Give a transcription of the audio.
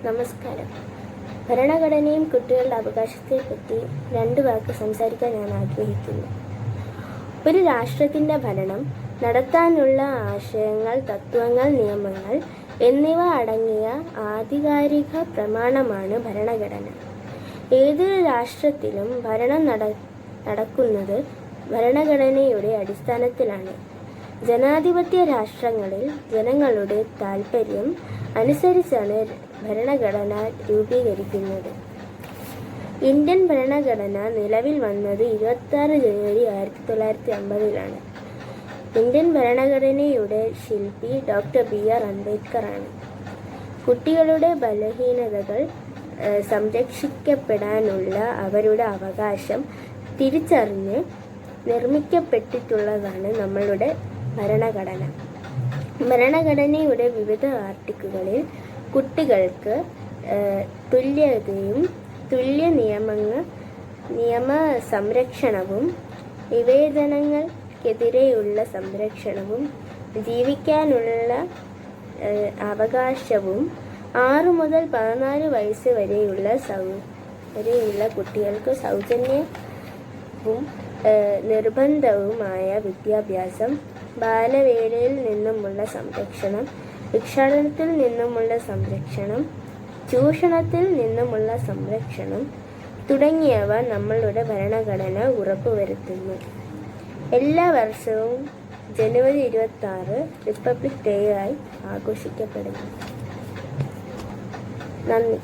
നമസ്കാരം. ഭരണഘടനയും കുട്ടികളുടെ അവകാശത്തെപ്പറ്റി രണ്ട് വാക്ക് സംസാരിക്കാൻ ഞാൻ ആഗ്രഹിക്കുന്നു. ഒരു രാഷ്ട്രത്തിൻ്റെ ഭരണം നടത്താനുള്ള ആശയങ്ങൾ, തത്വങ്ങൾ, നിയമങ്ങൾ എന്നിവ അടങ്ങിയ ആധികാരിക പ്രമാണമാണ് ഭരണഘടന. ഏതൊരു രാഷ്ട്രത്തിലും ഭരണം നടക്കുന്നത് ഭരണഘടനയുടെ അടിസ്ഥാനത്തിലാണ്. ജനാധിപത്യ രാഷ്ട്രങ്ങളിൽ ജനങ്ങളുടെ താൽപ്പര്യം അനുസരിച്ചാണ് ഭരണഘടന രൂപീകരിക്കുന്നത്. ഇന്ത്യൻ ഭരണഘടന നിലവിൽ വന്നത് 26 ജനുവരി 1950 ഇന്ത്യൻ ഭരണഘടനയുടെ ശില്പി ഡോക്ടർ BR അംബേദ്കർ ആണ്. കുട്ടികളുടെ ബലഹീനതകൾ സംരക്ഷിക്കപ്പെടാനുള്ള അവരുടെ അവകാശം തിരിച്ചറിഞ്ഞ് നിർമ്മിക്കപ്പെട്ടിട്ടുള്ളതാണ് നമ്മളുടെ ഭരണഘടന. ഭരണഘടനയുടെ വിവിധ ആർട്ടിക്കിളുകളിൽ കുട്ടികൾക്ക് തുല്യതയും തുല്യ നിയമ സംരക്ഷണവും വിവേചനങ്ങൾക്കെതിരെയുള്ള സംരക്ഷണവും ജീവിക്കാനുള്ള അവകാശവും 6 മുതൽ 14 വയസ്സ് വരെയുള്ള കുട്ടികൾക്ക് സൗജന്യവും നിർബന്ധവുമായ വിദ്യാഭ്യാസം, ബാലവേലയിൽ നിന്നുമുള്ള സംരക്ഷണം, ഭിക്ഷാടനത്തിൽ നിന്നുമുള്ള സംരക്ഷണം, ചൂഷണത്തിൽ നിന്നുമുള്ള സംരക്ഷണം തുടങ്ങിയവ നമ്മളുടെ ഭരണഘടന ഉറപ്പുവരുത്തുന്നു. എല്ലാ വർഷവും ജനുവരി 26 റിപ്പബ്ലിക് ഡേ ആയി ആഘോഷിക്കപ്പെടുന്നു. നന്ദി.